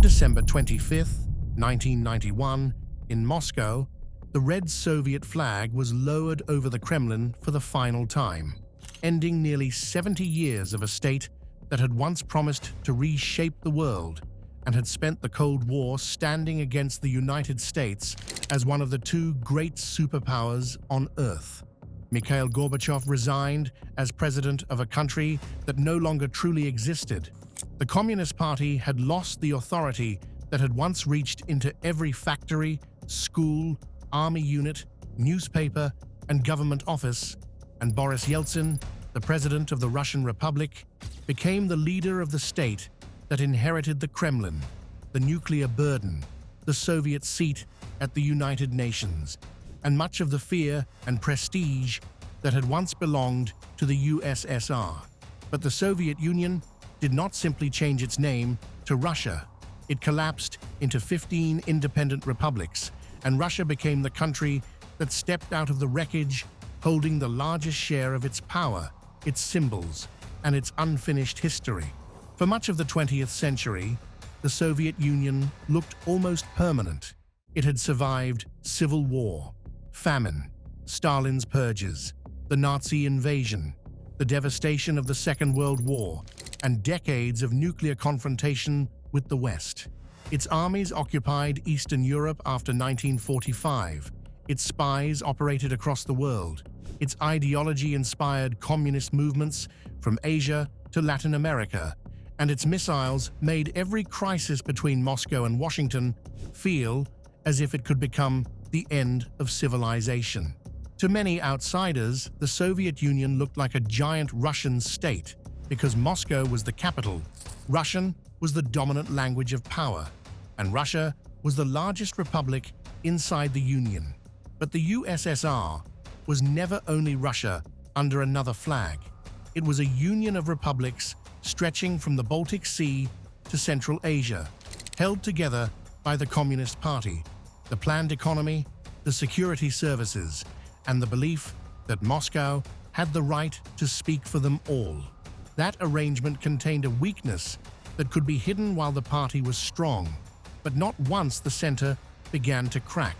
December 25th, 1991, in Moscow, the red Soviet flag was lowered over the Kremlin for the final time, ending nearly 70 years of a state that had once promised to reshape the world and had spent the Cold War standing against the United States as one of the two great superpowers on Earth. Mikhail Gorbachev resigned as president of a country that no longer truly existed. The Communist Party had lost the authority that had once reached into every factory, school, army unit, newspaper, and government office, and Boris Yeltsin, the president of the Russian Republic, became the leader of the state that inherited the Kremlin, the nuclear burden, the Soviet seat at the United Nations, and much of the fear and prestige that had once belonged to the USSR. But the Soviet Union did not simply change its name to Russia. It collapsed into 15 independent republics, and Russia became the country that stepped out of the wreckage, holding the largest share of its power, its symbols, and its unfinished history. For much of the 20th century, the Soviet Union looked almost permanent. It had survived civil war, famine, Stalin's purges, the Nazi invasion, the devastation of the Second World War, and decades of nuclear confrontation with the West. Its armies occupied Eastern Europe after 1945. Its spies operated across the world. Its ideology inspired communist movements from Asia to Latin America, and its missiles made every crisis between Moscow and Washington feel as if it could become the end of civilization. To many outsiders, the Soviet Union looked like a giant Russian state because Moscow was the capital, Russian was the dominant language of power, and Russia was the largest republic inside the Union. But the USSR was never only Russia under another flag. It was a union of republics stretching from the Baltic Sea to Central Asia, held together by the Communist Party, the planned economy, the security services, and the belief that Moscow had the right to speak for them all. That arrangement contained a weakness that could be hidden while the party was strong, but not once the center began to crack.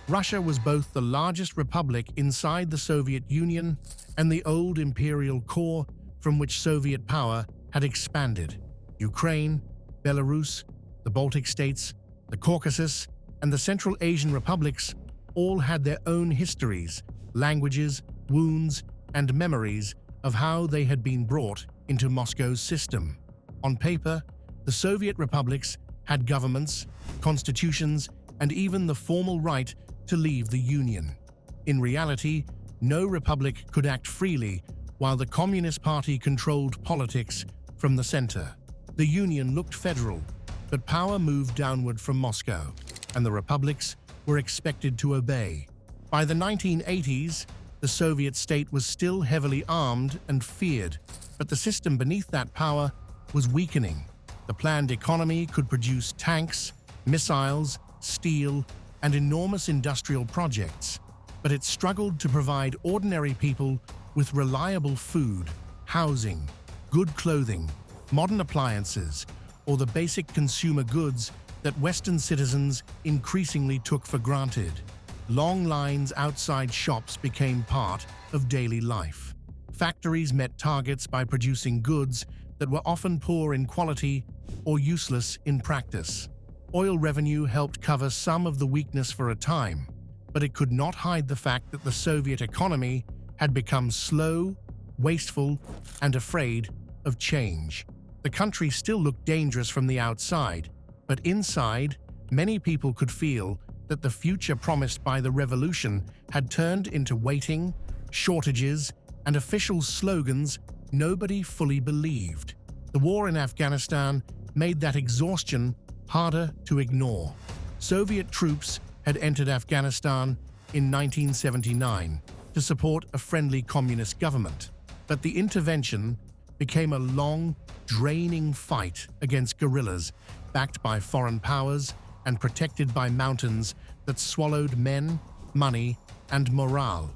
Russia was both the largest republic inside the Soviet Union and the old imperial core from which Soviet power had expanded. Ukraine, Belarus, the Baltic states, the Caucasus, and the Central Asian republics all had their own histories, languages, wounds, and memories of how they had been brought into Moscow's system. On paper, the Soviet republics had governments, constitutions, and even the formal right to leave the Union. In reality, no republic could act freely while the Communist Party controlled politics from the center. The Union looked federal, but power moved downward from Moscow, and the republics were expected to obey. By the 1980s, the Soviet state was still heavily armed and feared, but the system beneath that power was weakening. The planned economy could produce tanks, missiles, steel, and enormous industrial projects, but it struggled to provide ordinary people with reliable food, housing, good clothing, modern appliances, or the basic consumer goods that Western citizens increasingly took for granted. Long lines outside shops became part of daily life. Factories met targets by producing goods that were often poor in quality or useless in practice. Oil revenue helped cover some of the weakness for a time, but it could not hide the fact that the Soviet economy had become slow, wasteful, and afraid of change. The country still looked dangerous from the outside, but inside, many people could feel that the future promised by the revolution had turned into waiting, shortages, and official slogans nobody fully believed. The war in Afghanistan made that exhaustion harder to ignore. Soviet troops had entered Afghanistan in 1979 to support a friendly communist government, but the intervention became a long, draining fight against guerrillas backed by foreign powers and protected by mountains that swallowed men, money, and morale.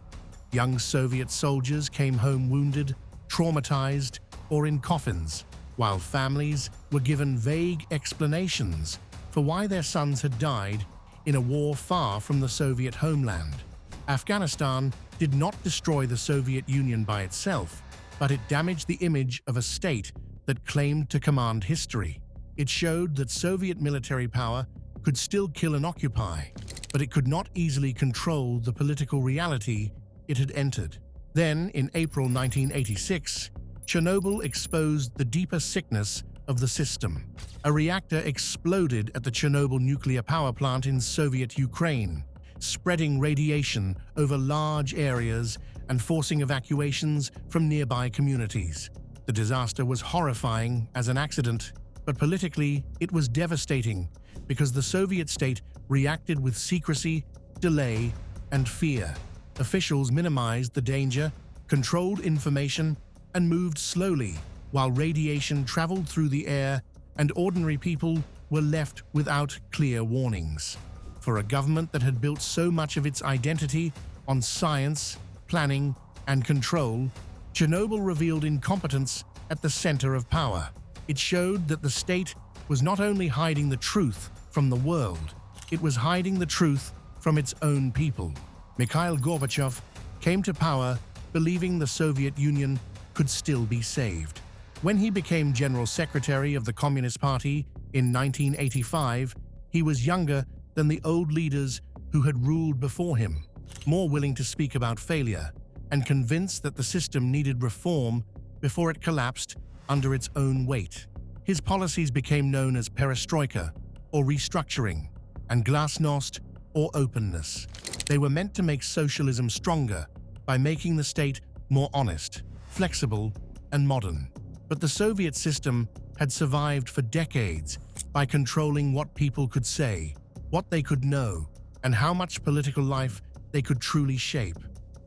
Young Soviet soldiers came home wounded, traumatized, or in coffins, while families were given vague explanations for why their sons had died in a war far from the Soviet homeland. Afghanistan did not destroy the Soviet Union by itself, but it damaged the image of a state that claimed to command history. It showed that Soviet military power could still kill and occupy, but it could not easily control the political reality it had entered. Then, in April 1986, Chernobyl exposed the deeper sickness of the system. A reactor exploded at the Chernobyl nuclear power plant in Soviet Ukraine, spreading radiation over large areas and forcing evacuations from nearby communities. The disaster was horrifying as an accident, but politically it was devastating because the Soviet state reacted with secrecy, delay, and fear. Officials minimized the danger, controlled information, and moved slowly, while radiation traveled through the air and ordinary people were left without clear warnings. For a government that had built so much of its identity on science, planning, and control, Chernobyl revealed incompetence at the center of power. It showed that the state was not only hiding the truth from the world, it was hiding the truth from its own people. Mikhail Gorbachev came to power believing the Soviet Union could still be saved. When he became General Secretary of the Communist Party in 1985, he was younger than the old leaders who had ruled before him, more willing to speak about failure, and convinced that the system needed reform before it collapsed under its own weight. His policies became known as perestroika, or restructuring, and glasnost, or openness. They were meant to make socialism stronger by making the state more honest, flexible, and modern. But the Soviet system had survived for decades by controlling what people could say, what they could know, and how much political life they could truly shape.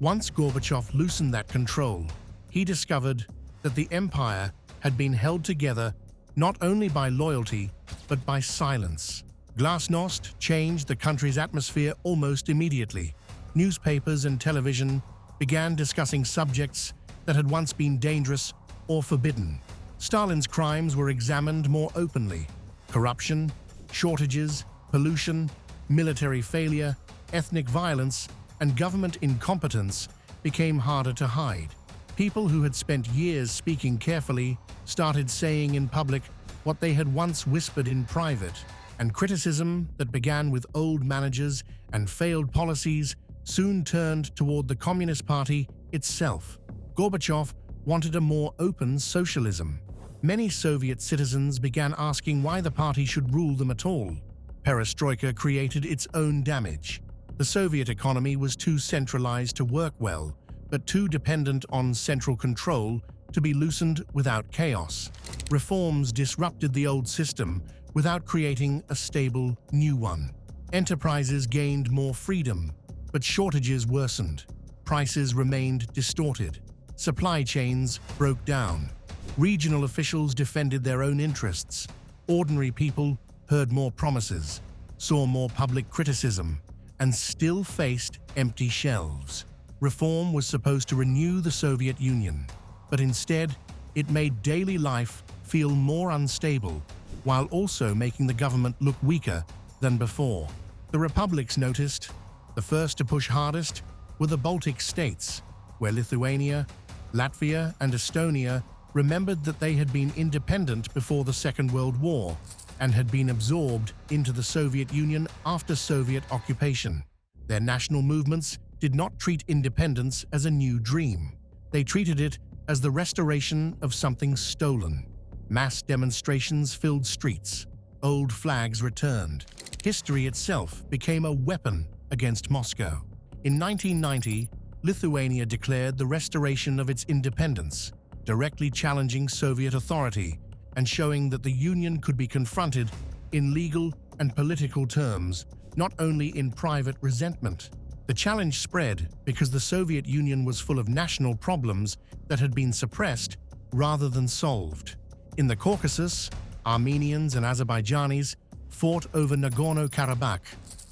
Once Gorbachev loosened that control, he discovered that the empire had been held together not only by loyalty, but by silence. Glasnost changed the country's atmosphere almost immediately. Newspapers and television began discussing subjects that had once been dangerous or forbidden. Stalin's crimes were examined more openly. Corruption, shortages, pollution, military failure, ethnic violence, and government incompetence became harder to hide. People who had spent years speaking carefully started saying in public what they had once whispered in private, and criticism that began with old managers and failed policies soon turned toward the Communist Party itself. Gorbachev wanted a more open socialism. Many Soviet citizens began asking why the party should rule them at all. Perestroika created its own damage. The Soviet economy was too centralized to work well, but too dependent on central control to be loosened without chaos. Reforms disrupted the old system without creating a stable new one. Enterprises gained more freedom, but shortages worsened. Prices remained distorted. Supply chains broke down. Regional officials defended their own interests. Ordinary people heard more promises, saw more public criticism, and still faced empty shelves. Reform was supposed to renew the Soviet Union, but instead, it made daily life feel more unstable, while also making the government look weaker than before. The republics noticed. The first to push hardest were the Baltic states, where Lithuania, Latvia, and Estonia remembered that they had been independent before the Second World War and had been absorbed into the Soviet Union after Soviet occupation. Their national movements did not treat independence as a new dream. They treated it as the restoration of something stolen. Mass demonstrations filled streets. Old flags returned. History itself became a weapon against Moscow. In 1990, Lithuania declared the restoration of its independence, directly challenging Soviet authority and showing that the Union could be confronted in legal and political terms, not only in private resentment. The challenge spread because the Soviet Union was full of national problems that had been suppressed rather than solved. In the Caucasus, Armenians and Azerbaijanis fought over Nagorno-Karabakh.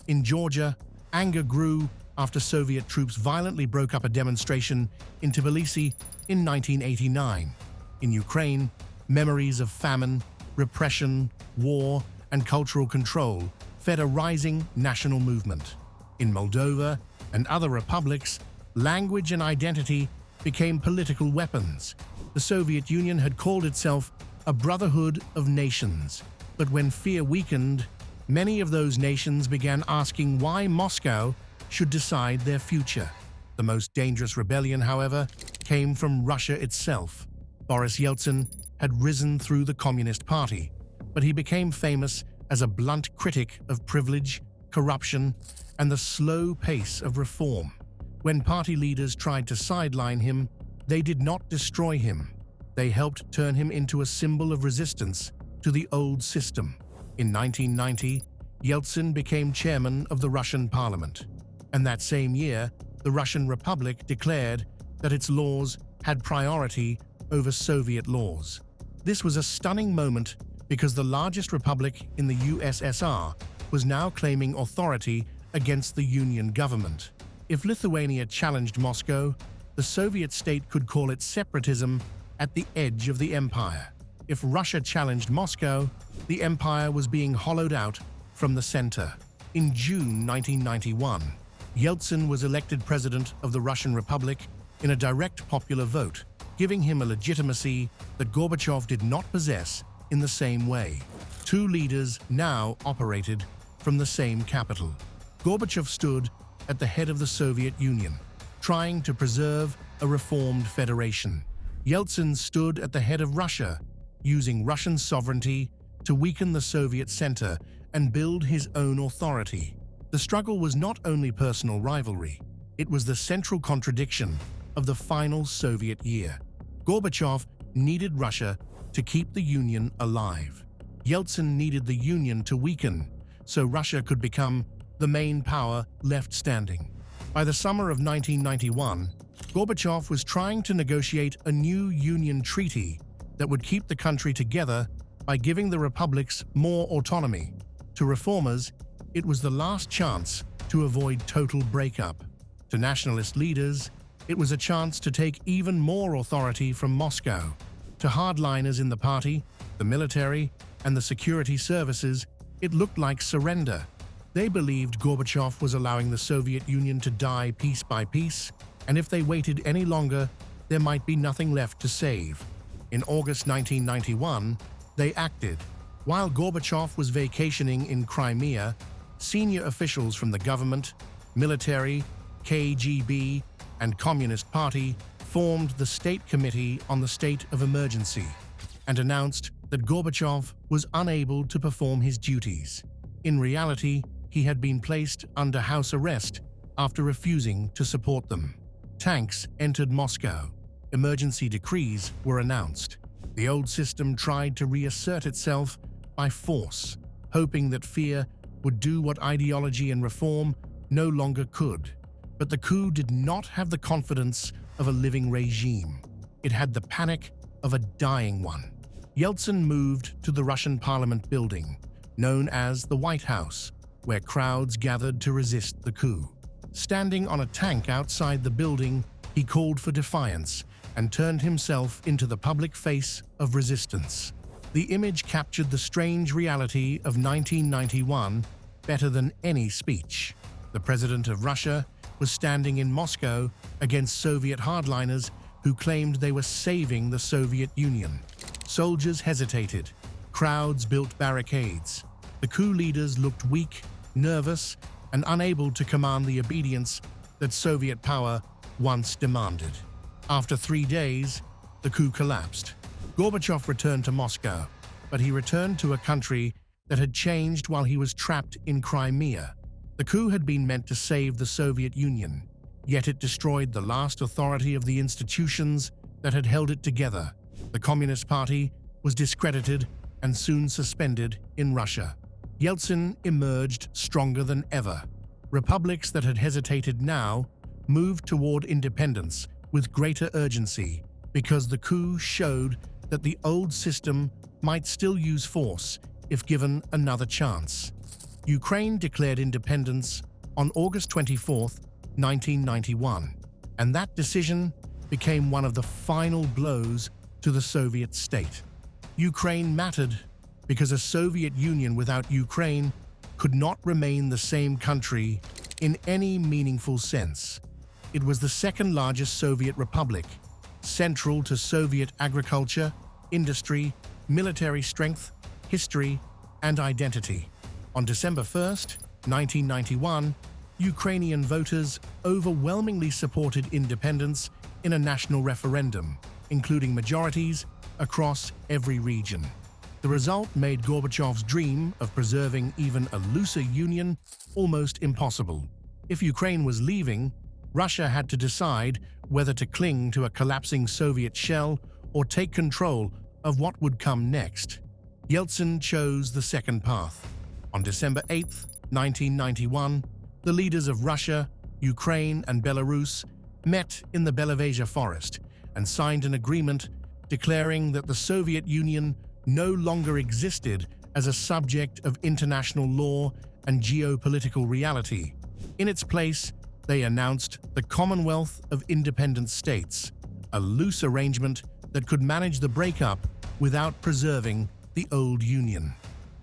In Georgia, anger grew after Soviet troops violently broke up a demonstration in Tbilisi in 1989. In Ukraine, memories of famine, repression, war, and cultural control fed a rising national movement. In Moldova and other republics, language and identity became political weapons. The Soviet Union had called itself a brotherhood of nations, but when fear weakened, many of those nations began asking why Moscow should decide their future. The most dangerous rebellion, however, came from Russia itself. Boris Yeltsin had risen through the Communist Party, but he became famous as a blunt critic of privilege, corruption, and the slow pace of reform. When party leaders tried to sideline him, they did not destroy him. They helped turn him into a symbol of resistance to the old system. In 1990, Yeltsin became chairman of the Russian parliament, and that same year, the Russian Republic declared that its laws had priority over Soviet laws. This was a stunning moment because the largest republic in the USSR was now claiming authority against the Union government. If Lithuania challenged Moscow, the Soviet state could call it separatism at the edge of the empire. If Russia challenged Moscow, the empire was being hollowed out from the center. In June 1991, Yeltsin was elected president of the Russian Republic in a direct popular vote, giving him a legitimacy that Gorbachev did not possess in the same way. Two leaders now operated from the same capital. Gorbachev stood at the head of the Soviet Union, trying to preserve a reformed federation. Yeltsin stood at the head of Russia, using Russian sovereignty to weaken the Soviet center and build his own authority. The struggle was not only personal rivalry, it was the central contradiction of the final Soviet year. Gorbachev needed Russia to keep the Union alive. Yeltsin needed the Union to weaken so Russia could become the main power left standing. By the summer of 1991, Gorbachev was trying to negotiate a new Union treaty that would keep the country together by giving the republics more autonomy. To reformers, it was the last chance to avoid total breakup. To nationalist leaders, it was a chance to take even more authority from Moscow. To hardliners in the party, the military, and the security services, it looked like surrender. They believed Gorbachev was allowing the Soviet Union to die piece by piece, and if they waited any longer, there might be nothing left to save. In August 1991, they acted. While Gorbachev was vacationing in Crimea, senior officials from the government, military, KGB, and Communist Party formed the State Committee on the State of Emergency and announced that Gorbachev was unable to perform his duties. In reality, he had been placed under house arrest after refusing to support them. Tanks entered Moscow. Emergency decrees were announced. The old system tried to reassert itself by force, hoping that fear would do what ideology and reform no longer could. But the coup did not have the confidence of a living regime. It had the panic of a dying one. Yeltsin moved to the Russian parliament building, known as the White House, where crowds gathered to resist the coup. Standing on a tank outside the building, he called for defiance and turned himself into the public face of resistance. The image captured the strange reality of 1991 better than any speech. The president of Russia was standing in Moscow against Soviet hardliners who claimed they were saving the Soviet Union. Soldiers hesitated. Crowds built barricades. The coup leaders looked weak, nervous, and unable to command the obedience that Soviet power once demanded. After 3 days, the coup collapsed. Gorbachev returned to Moscow, but he returned to a country that had changed while he was trapped in Crimea. The coup had been meant to save the Soviet Union, yet it destroyed the last authority of the institutions that had held it together. The Communist Party was discredited and soon suspended in Russia. Yeltsin emerged stronger than ever. Republics that had hesitated now moved toward independence with greater urgency because the coup showed that the old system might still use force if given another chance. Ukraine declared independence on August 24, 1991, and that decision became one of the final blows to the Soviet state. Ukraine mattered because a Soviet Union without Ukraine could not remain the same country in any meaningful sense. It was the second largest Soviet republic, central to Soviet agriculture, industry, military strength, history, and identity. On December 1st, 1991, Ukrainian voters overwhelmingly supported independence in a national referendum, including majorities across every region. The result made Gorbachev's dream of preserving even a looser union almost impossible. If Ukraine was leaving, Russia had to decide whether to cling to a collapsing Soviet shell or take control of what would come next. Yeltsin chose the second path. On December 8, 1991, the leaders of Russia, Ukraine, and Belarus met in the Belovezha forest and signed an agreement declaring that the Soviet Union no longer existed as a subject of international law and geopolitical reality. In its place, they announced the Commonwealth of Independent States, a loose arrangement that could manage the breakup without preserving the old Union.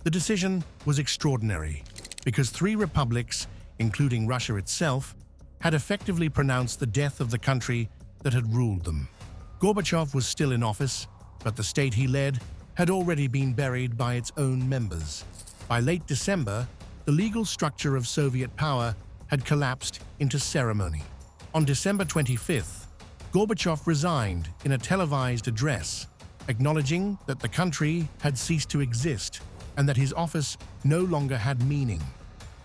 The decision was extraordinary because three republics, including Russia itself, had effectively pronounced the death of the country that had ruled them. Gorbachev was still in office, but the state he led had already been buried by its own members. By late December, the legal structure of Soviet power had collapsed into ceremony. On December 25th, Gorbachev resigned in a televised address, acknowledging that the country had ceased to exist and that his office no longer had meaning.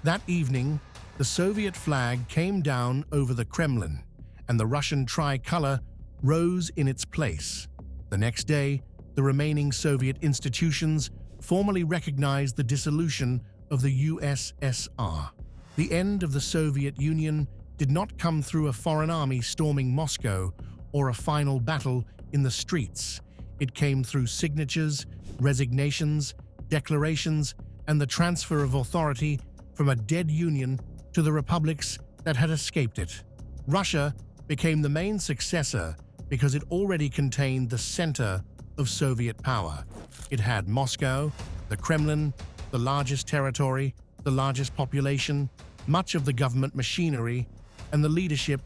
That evening, the Soviet flag came down over the Kremlin, and the Russian tricolor rose in its place. The next day, the remaining Soviet institutions formally recognized the dissolution of the USSR. The end of the Soviet Union did not come through a foreign army storming Moscow or a final battle in the streets. It came through signatures, resignations, declarations, and the transfer of authority from a dead union to the republics that had escaped it. Russia became the main successor because it already contained the center of Soviet power. It had Moscow, the Kremlin, the largest territory, the largest population, much of the government machinery, and the leadership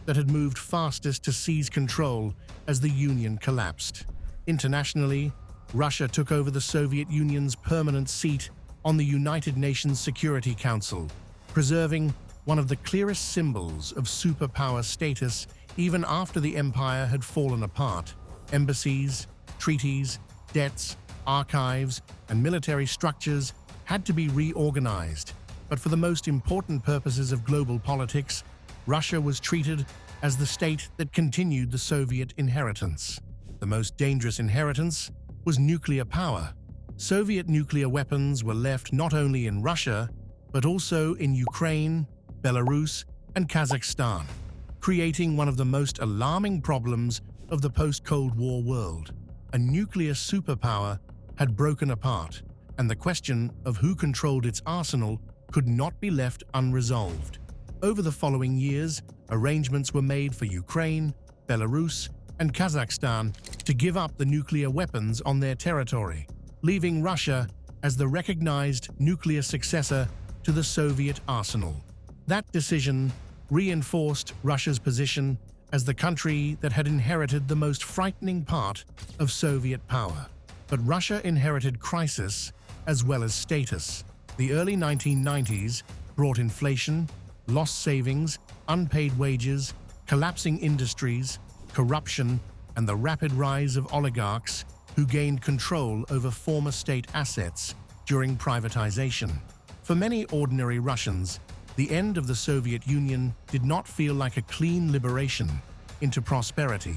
that had moved fastest to seize control as the Union collapsed. Internationally, Russia took over the Soviet Union's permanent seat on the United Nations Security Council, preserving one of the clearest symbols of superpower status even after the empire had fallen apart. Embassies, treaties, debts, archives, and military structures had to be reorganized. But for the most important purposes of global politics, Russia was treated as the state that continued the Soviet inheritance. The most dangerous inheritance was nuclear power. Soviet nuclear weapons were left not only in Russia, but also in Ukraine, Belarus, and Kazakhstan, creating one of the most alarming problems of the post-Cold War world. A nuclear superpower had broken apart, and the question of who controlled its arsenal could not be left unresolved. Over the following years, arrangements were made for Ukraine, Belarus, and Kazakhstan to give up the nuclear weapons on their territory, leaving Russia as the recognized nuclear successor to the Soviet arsenal. That decision reinforced Russia's position as the country that had inherited the most frightening part of Soviet power. But Russia inherited crisis as well as status. The early 1990s brought inflation, lost savings, unpaid wages, collapsing industries, corruption, and the rapid rise of oligarchs who gained control over former state assets during privatization. For many ordinary Russians, the end of the Soviet Union did not feel like a clean liberation into prosperity.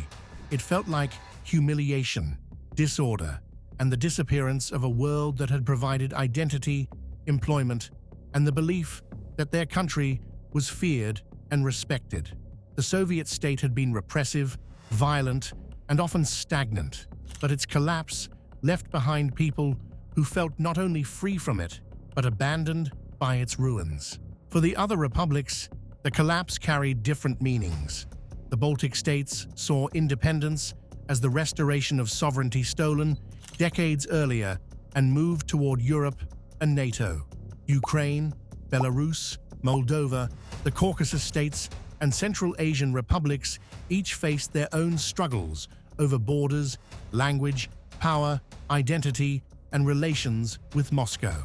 It felt like humiliation, disorder, and the disappearance of a world that had provided identity, employment, and the belief that their country was feared and respected. The Soviet state had been repressive, violent, and often stagnant, but its collapse left behind people who felt not only free from it, but abandoned by its ruins. For the other republics, the collapse carried different meanings. The Baltic states saw independence as the restoration of sovereignty stolen decades earlier and moved toward Europe and NATO. Ukraine, Belarus, Moldova, the Caucasus states, and Central Asian republics each faced their own struggles over borders, language, power, identity, and relations with Moscow.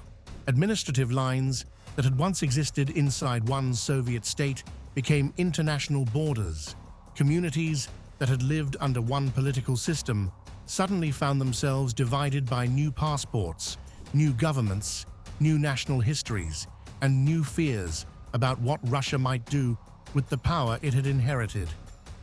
Administrative lines that had once existed inside one Soviet state became international borders. Communities that had lived under one political system suddenly found themselves divided by new passports, new governments, new national histories, and new fears about what Russia might do with the power it had inherited.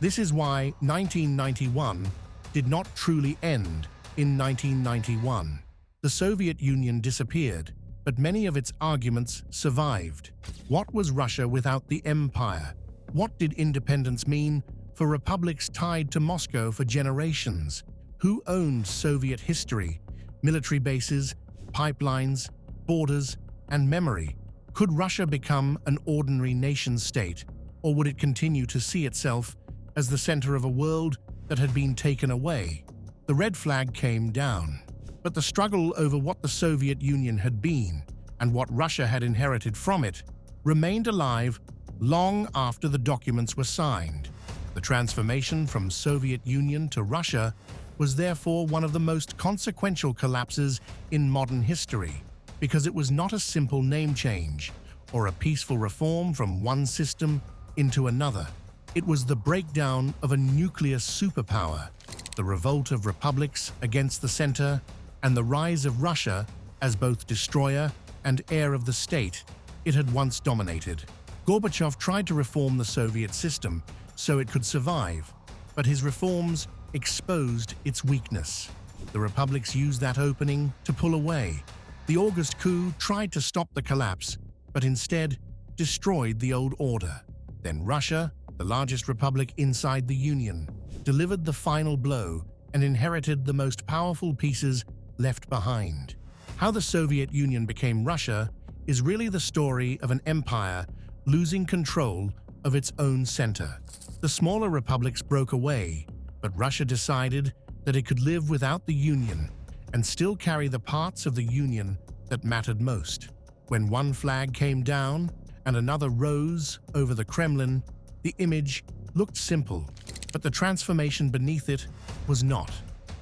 This is why 1991 did not truly end in 1991. The Soviet Union disappeared, but many of its arguments survived. What was Russia without the empire? What did independence mean for republics tied to Moscow for generations? Who owned Soviet history, military bases, pipelines, borders, and memory? Could Russia become an ordinary nation-state, or would it continue to see itself as the center of a world that had been taken away? The red flag came down, but the struggle over what the Soviet Union had been and what Russia had inherited from it remained alive long after the documents were signed. The transformation from Soviet Union to Russia was therefore one of the most consequential collapses in modern history, because it was not a simple name change or a peaceful reform from one system into another. It was the breakdown of a nuclear superpower, the revolt of republics against the center, and the rise of Russia as both destroyer and heir of the state it had once dominated. Gorbachev tried to reform the Soviet system so it could survive, but his reforms exposed its weakness. The republics used that opening to pull away. The August coup tried to stop the collapse, but instead destroyed the old order. Then Russia, the largest republic inside the Union, delivered the final blow and inherited the most powerful pieces left behind. How the Soviet Union became Russia is really the story of an empire losing control of its own center. The smaller republics broke away, but Russia decided that it could live without the Union and still carry the parts of the Union that mattered most. When one flag came down and another rose over the Kremlin, the image looked simple, but the transformation beneath it was not.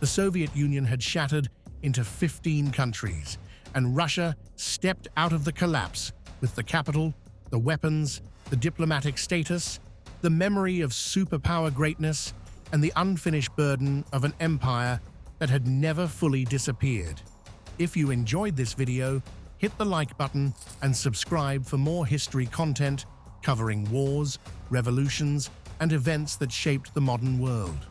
The Soviet Union had shattered into 15 countries, and Russia stepped out of the collapse with the capital, the weapons, the diplomatic status, the memory of superpower greatness, and the unfinished burden of an empire that had never fully disappeared. If you enjoyed this video, hit the like button and subscribe for more history content covering wars, revolutions, and events that shaped the modern world.